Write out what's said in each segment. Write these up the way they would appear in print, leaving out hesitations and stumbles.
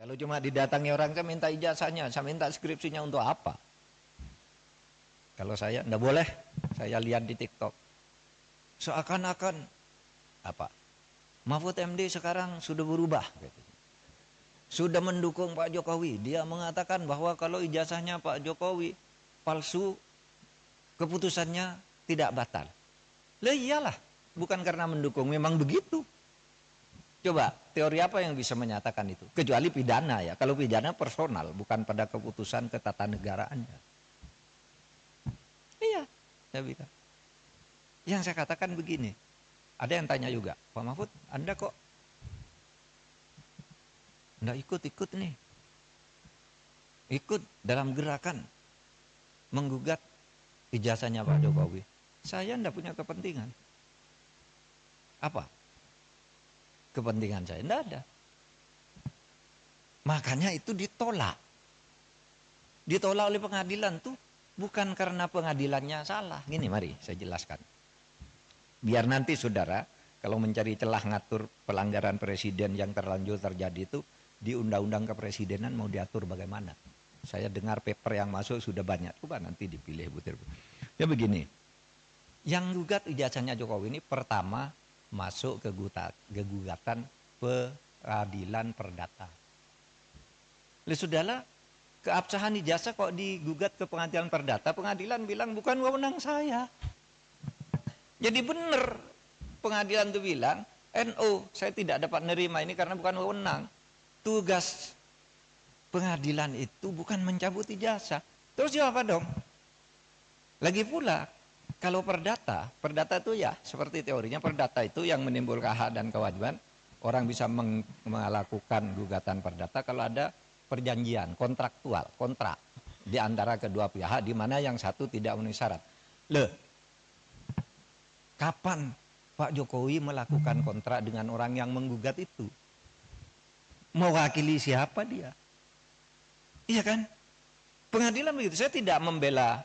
Kalau cuma didatangi orang, saya minta ijazahnya, saya minta skripsinya untuk apa? Kalau saya, enggak boleh. Saya lihat di TikTok. Seakan-akan, apa? Mahfud MD sekarang sudah berubah. Gitu. Sudah mendukung Pak Jokowi. Dia mengatakan bahwa kalau ijazahnya Pak Jokowi palsu, keputusannya tidak batal. Lah iyalah, bukan karena mendukung, memang begitu. Coba, teori apa yang bisa menyatakan itu? Kecuali pidana ya. Kalau pidana personal, bukan pada keputusan ketatanegaraan. Iya, saya bilang. Yang saya katakan begini, ada yang tanya juga, Pak Mahfud, Anda kok enggak ikut-ikut nih? Ikut dalam gerakan menggugat ijazahnya Pak Jokowi. Saya enggak punya kepentingan. Apa? Kepentingan saya enggak ada. Makanya itu ditolak. Ditolak oleh pengadilan tuh bukan karena pengadilannya salah. Gini, mari saya jelaskan. Biar nanti saudara, kalau mencari celah ngatur pelanggaran presiden yang terlanjur terjadi itu, di undang-undang kepresidenan mau diatur bagaimana. Saya dengar paper yang masuk sudah banyak. Coba nanti dipilih butir. Ya begini, yang gugat ijazahnya Jokowi ini pertama masuk ke gugatan peradilan perdata. Lalu sudahlah, keabsahan ijazah kok digugat ke pengadilan perdata, pengadilan bilang bukan wewenang saya. Jadi benar pengadilan itu bilang, NO saya tidak dapat nerima ini karena bukan wewenang. Tugas pengadilan itu bukan mencabut ijazah. Terus jawab apa dong? Lagi pula, kalau perdata itu ya seperti teorinya, perdata itu yang menimbulkan hak dan kewajiban. Orang bisa melakukan gugatan perdata kalau ada perjanjian kontraktual, kontrak di antara kedua pihak di mana yang satu tidak memenuhi syarat. Kapan Pak Jokowi melakukan kontrak dengan orang yang menggugat itu? Mewakili siapa dia? Iya kan? Pengadilan begitu. Saya tidak membela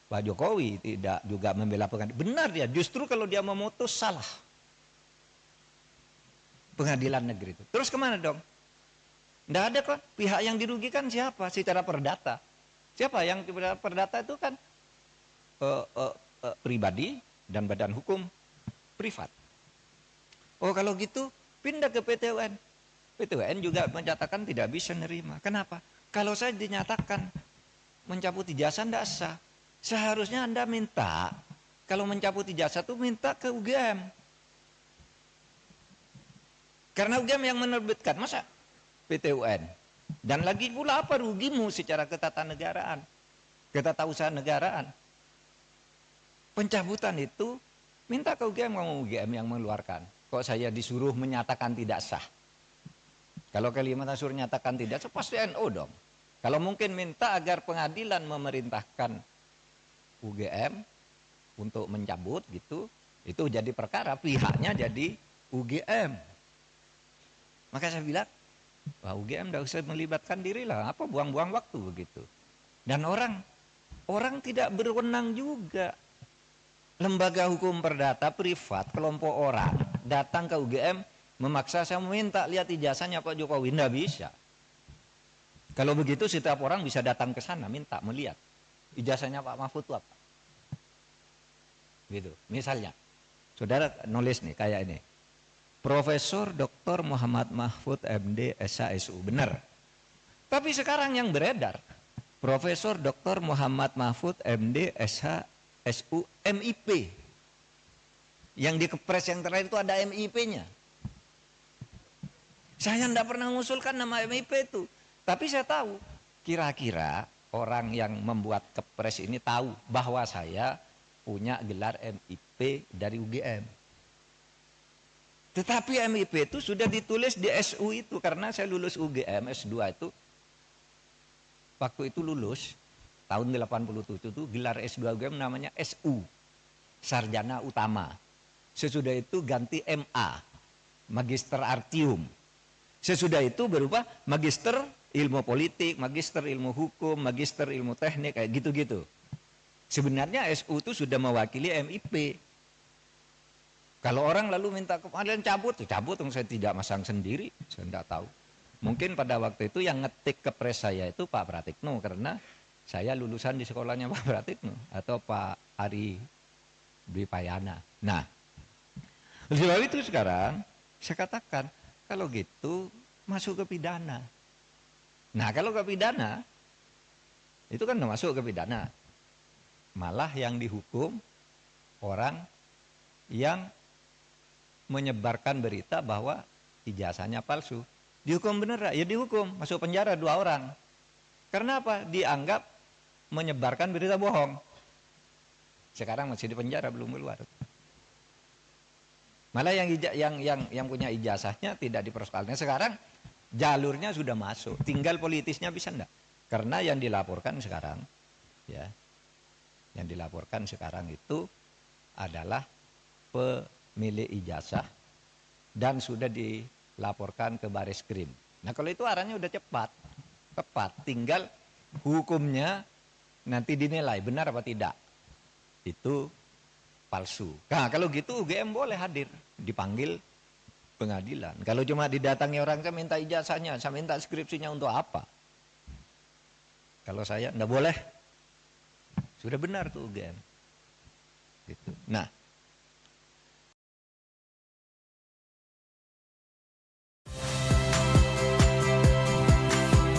Pak Jokowi, tidak juga membela pengadilan. Benar dia, justru kalau dia memutus salah. Pengadilan negeri itu. Terus kemana dong? Tidak ada kok. Pihak yang dirugikan siapa? Secara perdata. Siapa yang perdata itu kan pribadi dan badan hukum privat. Oh kalau gitu pindah ke PT UN. PT UN juga menyatakan tidak bisa nerima. Kenapa? Kalau saya dinyatakan mencabut ijazah tidak sah. Seharusnya Anda minta, kalau mencabut ijazah itu minta ke UGM. Karena UGM yang menerbitkan, masa PT UN? Dan lagi pula apa rugimu secara ketatanegaraan, ketatausahaan negaraan? Pencabutan itu minta ke UGM, mau UGM yang mengeluarkan. Kok saya disuruh menyatakan tidak sah? Kalau Kalimantan Sur nyatakan tidak sah, pasti NO dong. Kalau mungkin minta agar pengadilan memerintahkan UGM untuk mencabut gitu, itu jadi perkara, pihaknya jadi UGM. Maka saya bilang, wah UGM tidak usah melibatkan diri lah, apa buang-buang waktu begitu. Dan orang tidak berwenang juga. Lembaga hukum perdata privat, kelompok orang datang ke UGM memaksa saya meminta lihat ijazahnya Pak Jokowi, tidak bisa. Kalau begitu setiap orang bisa datang ke sana minta melihat ijazahnya Pak Mahfud itu apa. Gitu. Misalnya, saudara nulis nih kayak ini. Profesor Dr. Muhammad Mahfud MD SHSU, benar. Tapi sekarang yang beredar Profesor Dr. Muhammad Mahfud MD SHSU MIP. Yang di kepres yang terakhir itu ada MIP-nya. Saya tidak pernah mengusulkan nama MIP itu. Tapi saya tahu, kira-kira orang yang membuat kepres ini tahu bahwa saya punya gelar MIP dari UGM. Tetapi MIP itu sudah ditulis di SU itu, karena saya lulus UGM S2 itu. Waktu itu lulus, tahun 87 itu gelar S2 UGM namanya SU, Sarjana Utama. Sesudah itu ganti MA, Magister Artium. Sesudah itu berubah Magister Ilmu Politik, Magister Ilmu Hukum, Magister Ilmu Teknik, kayak gitu-gitu. Sebenarnya SU itu sudah mewakili MIP. Kalau orang lalu minta ke pengadilan cabut, cabut, saya tidak masang sendiri, saya tidak tahu. Mungkin pada waktu itu yang ngetik ke pres saya itu Pak Pratikno, karena saya lulusan di sekolahnya Pak Pratikno atau Pak Ari Dwi Payana. Nah, sebab itu sekarang saya katakan, kalau gitu masuk ke pidana. Nah, kalau ke pidana, itu kan masuk ke pidana. Malah yang dihukum orang yang menyebarkan berita bahwa ijazahnya palsu. Dihukum bener, ya dihukum, masuk penjara 2 orang. Karena apa? Dianggap menyebarkan berita bohong. Sekarang masih di penjara, belum keluar. Malah yang punya ijazahnya tidak dipersoalkan. Sekarang jalurnya sudah masuk, tinggal politisnya bisa enggak? Karena yang dilaporkan sekarang, ya, yang dilaporkan sekarang itu adalah pemilik ijazah dan sudah dilaporkan ke Baris Krim. Nah, kalau itu arahnya udah cepat, tepat, tinggal hukumnya nanti dinilai benar apa tidak. Itu palsu. Nah, kalau gitu UGM boleh hadir, dipanggil pengadilan. Kalau cuma didatangi orang, saya minta ijazahnya, saya minta skripsinya untuk apa? Kalau saya enggak boleh. Sudah benar tuh UGM. Gitu. Nah,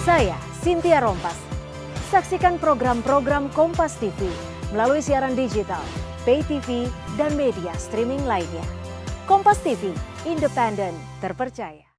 saya Cynthia Rompas. Saksikan program-program Kompas TV melalui siaran digital, pay TV, dan media streaming lainnya. Kompas TV, independen, terpercaya.